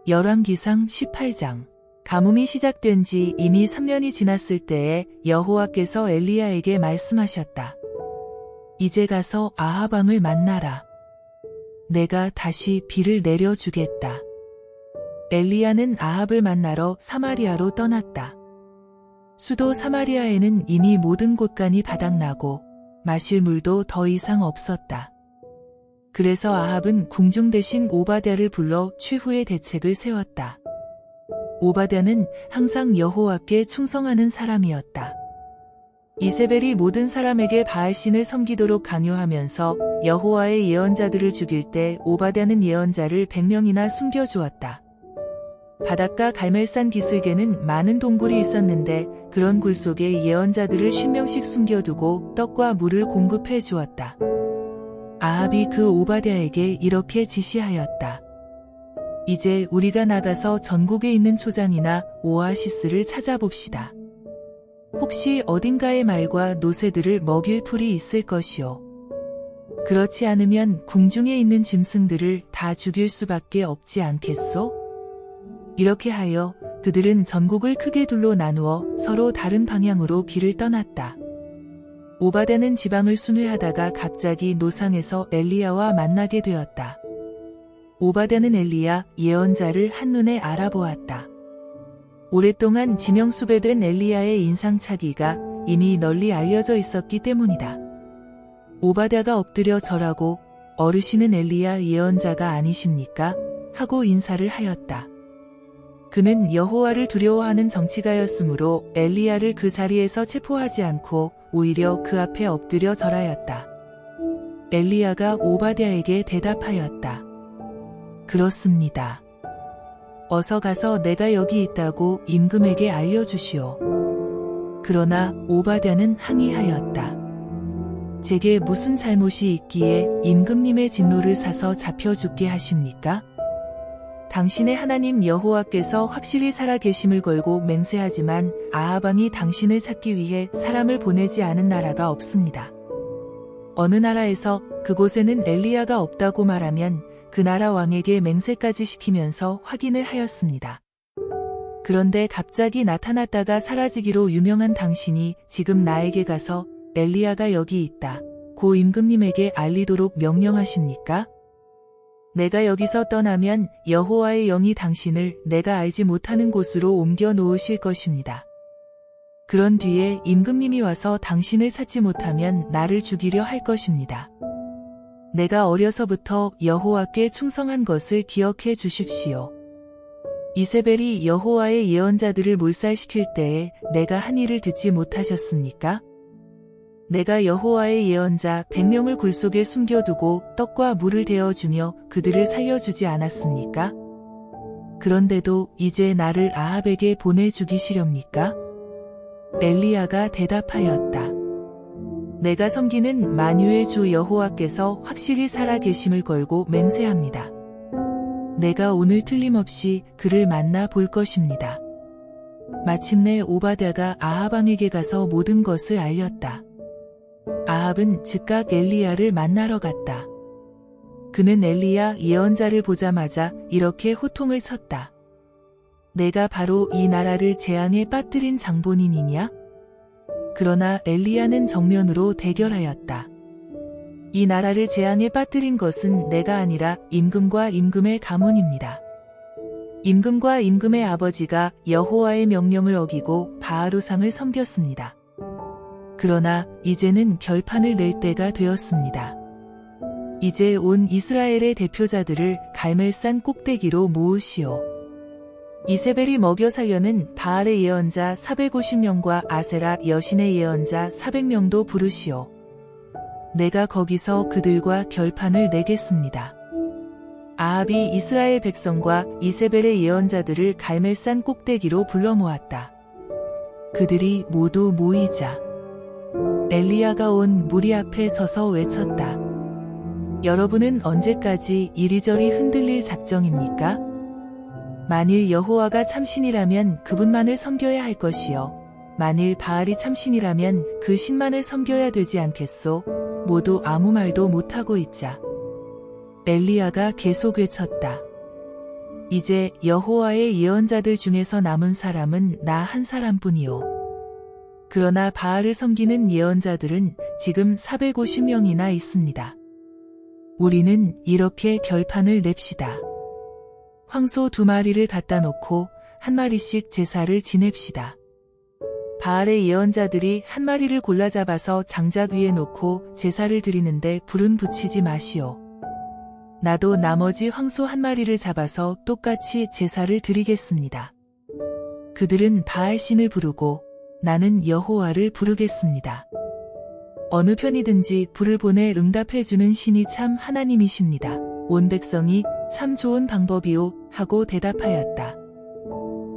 열왕기상 18장. 가뭄이 시작된 지 이미 3년이 지났을 때에 여호와께서 엘리야에게 말씀하셨다. 이제 가서 아합 왕을 만나라. 내가 다시 비를 내려주겠다. 엘리야는 아합을 만나러 사마리아로 떠났다. 수도 사마리아에는 이미 모든 곳간이 바닥나고 마실 물도 더 이상 없었다. 그래서 아합은 궁중 대신 오바댜를 불러 최후의 대책을 세웠다. 오바댜는 항상 여호와께 충성하는 사람이었다. 이세벨이 모든 사람에게 바알신을 섬기도록 강요하면서 여호와의 예언자들을 죽일 때 오바댜는 예언자를 100명이나 숨겨주었다. 바닷가 갈멜산 기슭에는 많은 동굴이 있었는데 그런 굴 속에 예언자들을 50명씩 숨겨두고 떡과 물을 공급해 주었다. 아합이 그 오바댜에게 이렇게 지시하였다. 이제 우리가 나가서 전국에 있는 초장이나 오아시스를 찾아봅시다. 혹시 어딘가에 말과 노새들을 먹일 풀이 있을 것이요. 그렇지 않으면 궁중에 있는 짐승들을 다 죽일 수밖에 없지 않겠소? 이렇게 하여 그들은 전국을 크게 둘로 나누어 서로 다른 방향으로 길을 떠났다. 오바댜는 지방을 순회하다가 갑자기 노상에서 엘리야와 만나게 되었다. 오바댜는 엘리야 예언자를 한눈에 알아보았다. 오랫동안 지명수배된 엘리야의 인상착의가 이미 널리 알려져 있었기 때문이다. 오바댜가 엎드려 절하고 어르신은 엘리야 예언자가 아니십니까? 하고 인사를 하였다. 그는 여호와를 두려워하는 정치가였으므로 엘리야를 그 자리에서 체포하지 않고 오히려 그 앞에 엎드려 절하였다. 엘리야가 오바댜에게 대답하였다. 그렇습니다. 어서 가서 내가 여기 있다고 임금에게 알려주시오. 그러나 오바댜는 항의하였다. 제게 무슨 잘못이 있기에 임금님의 진노를 사서 잡혀 죽게 하십니까? 당신의 하나님 여호와께서 확실히 살아계심을 걸고 맹세하지만 아합 왕이 당신을 찾기 위해 사람을 보내지 않은 나라가 없습니다. 어느 나라에서 그곳에는 엘리야가 없다고 말하면 그 나라 왕에게 맹세까지 시키면서 확인을 하였습니다. 그런데 갑자기 나타났다가 사라지기로 유명한 당신이 지금 나에게 가서 엘리야가 여기 있다. 고 임금님에게 알리도록 명령하십니까? 내가 여기서 떠나면 여호와의 영이 당신을 내가 알지 못하는 곳으로 옮겨 놓으실 것입니다. 그런 뒤에 임금님이 와서 당신을 찾지 못하면 나를 죽이려 할 것입니다. 내가 어려서부터 여호와께 충성한 것을 기억해 주십시오. 이세벨이 여호와의 예언자들을 몰살시킬 때에 내가 한 일을 듣지 못하셨습니까? 내가 여호와의 예언자 100명을 굴 속에 숨겨두고 떡과 물을 데워주며 그들을 살려주지 않았습니까? 그런데도 이제 나를 아합에게 보내 죽이시렵니까? 엘리야가 대답하였다. 내가 섬기는 만유의 주 여호와께서 확실히 살아계심을 걸고 맹세합니다. 내가 오늘 틀림없이 그를 만나 볼 것입니다. 마침내 오바댜가 아합 왕에게 가서 모든 것을 알렸다. 아합은 즉각 엘리야를 만나러 갔다. 그는 엘리야 예언자를 보자마자 이렇게 호통을 쳤다. 내가 바로 이 나라를 재앙에 빠뜨린 장본인이냐? 그러나 엘리야는 정면으로 대결하였다. 이 나라를 재앙에 빠뜨린 것은 내가 아니라 임금과 임금의 가문입니다. 임금과 임금의 아버지가 여호와의 명령을 어기고 바알우상을 섬겼습니다. 그러나 이제는 결판을 낼 때가 되었습니다. 이제 온 이스라엘의 대표자들을 갈멜산 꼭대기로 모으시오. 이세벨이 먹여 살려는 바알의 예언자 450명과 아세라 여신의 예언자 400명도 부르시오. 내가 거기서 그들과 결판을 내겠습니다. 아합이 이스라엘 백성과 이세벨의 예언자들을 갈멜산 꼭대기로 불러 모았다. 그들이 모두 모이자 엘리야가 온 무리 앞에 서서 외쳤다. 여러분은 언제까지 이리저리 흔들릴 작정입니까? 만일 여호와가 참신이라면 그분만을 섬겨야 할 것이요. 만일 바알이 참신이라면 그 신만을 섬겨야 되지 않겠소? 모두 아무 말도 못하고 있자. 엘리야가 계속 외쳤다. 이제 여호와의 예언자들 중에서 남은 사람은 나 한 사람뿐이요. 그러나 바알을 섬기는 예언자들은 지금 450명이나 있습니다. 우리는 이렇게 결판을 냅시다. 황소 2마리를 갖다 놓고 1마리씩 제사를 지냅시다. 바알의 예언자들이 1마리를 골라 잡아서 장작 위에 놓고 제사를 드리는데 불은 붙이지 마시오. 나도 나머지 황소 1마리를 잡아서 똑같이 제사를 드리겠습니다. 그들은 바알 신을 부르고 나는 여호와를 부르겠습니다. 어느 편이든지 불을 보내 응답해주는 신이 참 하나님이십니다. 온 백성이 참 좋은 방법이오 하고 대답하였다.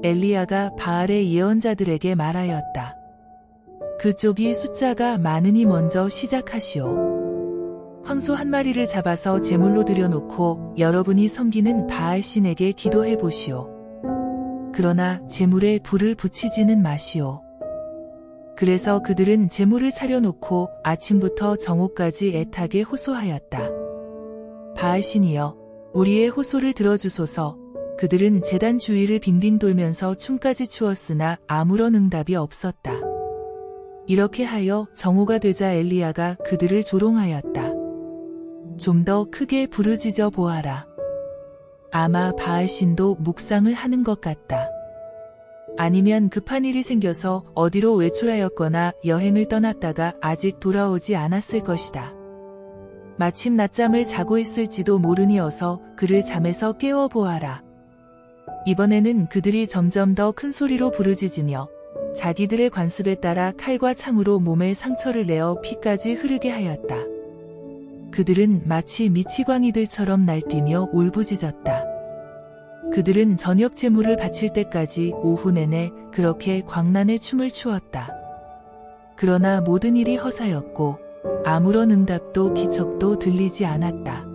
엘리야가 바알의 예언자들에게 말하였다. 그쪽이 숫자가 많으니 먼저 시작하시오. 황소 1마리를 잡아서 제물로 드려놓고 여러분이 섬기는 바알 신에게 기도해 보시오. 그러나 제물에 불을 붙이지는 마시오. 그래서 그들은 제물을 차려놓고 아침부터 정오까지 애타게 호소하였다. 바알 신이여, 우리의 호소를 들어주소서. 그들은 제단 주위를 빙빙 돌면서 춤까지 추었으나 아무런 응답이 없었다. 이렇게 하여 정오가 되자 엘리야가 그들을 조롱하였다. 좀 더 크게 부르짖어 보아라. 아마 바알 신도 묵상을 하는 것 같다. 아니면 급한 일이 생겨서 어디로 외출하였거나 여행을 떠났다가 아직 돌아오지 않았을 것이다. 마침 낮잠을 자고 있을지도 모르니 어서 그를 잠에서 깨워 보아라. 이번에는 그들이 점점 더 큰 소리로 부르짖으며 자기들의 관습에 따라 칼과 창으로 몸에 상처를 내어 피까지 흐르게 하였다. 그들은 마치 미치광이들처럼 날뛰며 울부짖었다. 그들은 저녁 제물을 바칠 때까지 오후 내내 그렇게 광란의 춤을 추었다. 그러나 모든 일이 허사였고 아무런 응답도 기척도 들리지 않았다.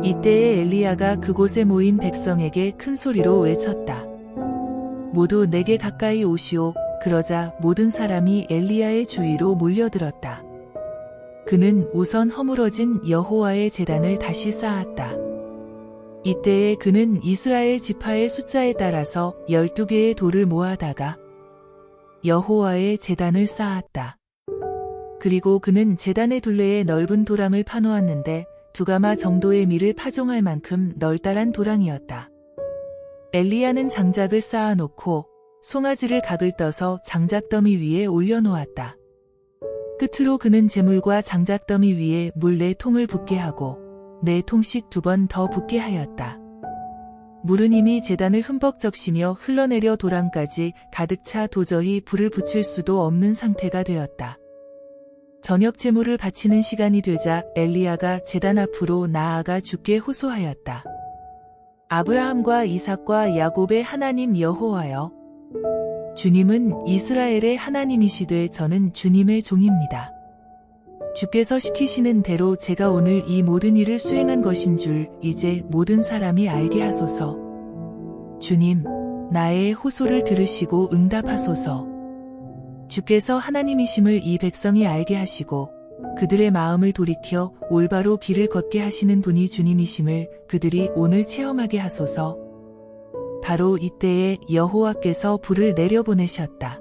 이때에 엘리야가 그곳에 모인 백성에게 큰 소리로 외쳤다. 모두 내게 가까이 오시오. 그러자 모든 사람이 엘리야의 주위로 몰려들었다. 그는 우선 허물어진 여호와의 제단을 다시 쌓았다. 이때에 그는 이스라엘 지파의 숫자에 따라서 12개의 돌을 모아다가 여호와의 제단을 쌓았다. 그리고 그는 제단의 둘레에 넓은 도랑을 파놓았는데 2가마 정도의 밀을 파종할 만큼 널따란 도랑이었다. 엘리야는 장작을 쌓아놓고 송아지를 각을 떠서 장작더미 위에 올려놓았다. 끝으로 그는 제물과 장작더미 위에 물 4통을 붓게 하고 4통씩 2번 더 붓게 하였다. 물은 이미 제단을 흠뻑 적시며 흘러내려 도랑까지 가득 차 도저히 불을 붙일 수도 없는 상태가 되었다. 저녁 제물을 바치는 시간이 되자 엘리야가 제단 앞으로 나아가 주께 호소하였다. 아브라함과 이삭과 야곱의 하나님 여호와여, 주님은 이스라엘의 하나님이시되 저는 주님의 종입니다. 주께서 시키시는 대로 제가 오늘 이 모든 일을 수행한 것인 줄 이제 모든 사람이 알게 하소서. 주님, 나의 호소를 들으시고 응답하소서. 주께서 하나님이심을 이 백성이 알게 하시고 그들의 마음을 돌이켜 올바로 길을 걷게 하시는 분이 주님이심을 그들이 오늘 체험하게 하소서. 바로 이때에 여호와께서 불을 내려보내셨다.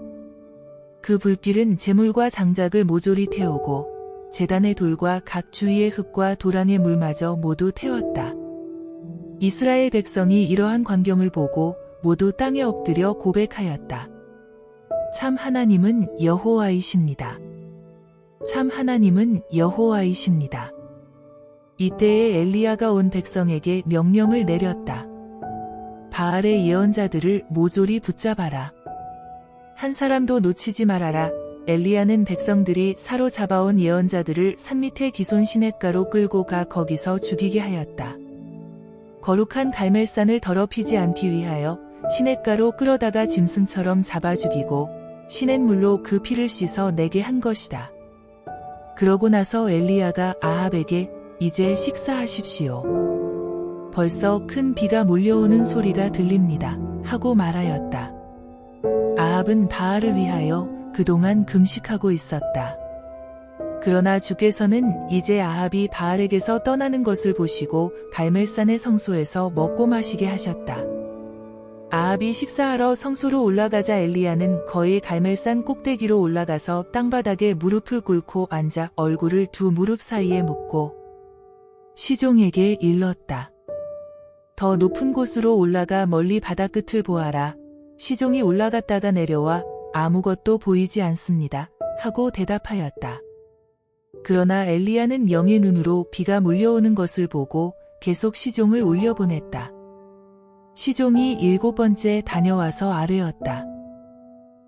그 불길은 제물과 장작을 모조리 태우고 제단의 돌과 각 주위의 흙과 도랑의 물마저 모두 태웠다. 이스라엘 백성이 이러한 광경을 보고 모두 땅에 엎드려 고백하였다. 참 하나님은 여호와이십니다. 참 하나님은 여호와이십니다. 이때에 엘리야가 온 백성에게 명령을 내렸다. 바알의 예언자들을 모조리 붙잡아라. 한 사람도 놓치지 말아라. 엘리야는 백성들이 사로잡아온 예언자들을 산 밑에 기손 시냇가로 끌고 가 거기서 죽이게 하였다. 거룩한 갈멜산을 더럽히지 않기 위하여 시냇가로 끌어다가 짐승처럼 잡아 죽이고 시냇물로 그 피를 씻어 내게 한 것이다. 그러고 나서 엘리야가 아합에게 이제 식사하십시오. 벌써 큰 비가 몰려오는 소리가 들립니다. 하고 말하였다. 아합은 바알을 위하여 그동안 금식하고 있었다. 그러나 주께서는 이제 아합이 바알에게서 떠나는 것을 보시고 갈멜산의 성소에서 먹고 마시게 하셨다. 아합이 식사하러 성소로 올라가자 엘리야는 거의 갈멜산 꼭대기로 올라가서 땅바닥에 무릎을 꿇고 앉아 얼굴을 두 무릎 사이에 묻고 시종에게 일렀다. 더 높은 곳으로 올라가 멀리 바다 끝을 보아라. 시종이 올라갔다가 내려와 아무것도 보이지 않습니다. 하고 대답하였다. 그러나 엘리야는 영의 눈으로 비가 몰려오는 것을 보고 계속 시종을 올려보냈다. 시종이 7번째 다녀와서 아뢰었다.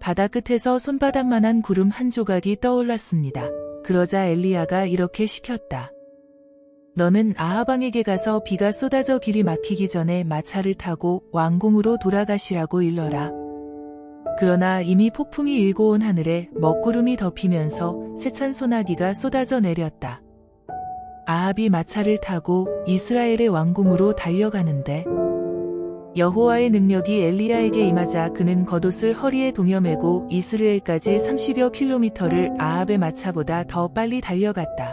바다 끝에서 손바닥만한 구름 한 조각이 떠올랐습니다. 그러자 엘리야가 이렇게 시켰다. 너는 아하방에게 가서 비가 쏟아져 길이 막히기 전에 마차를 타고 왕궁으로 돌아가시라고 일러라. 그러나 이미 폭풍이 일고 온 하늘에 먹구름이 덮이면서 세찬 소나기가 쏟아져 내렸다. 아합이 마차를 타고 이스라엘의 왕궁으로 달려가는데 여호와의 능력이 엘리야에게 임하자 그는 겉옷을 허리에 동여매고 이스라엘까지 30여 킬로미터를 아합의 마차보다 더 빨리 달려갔다.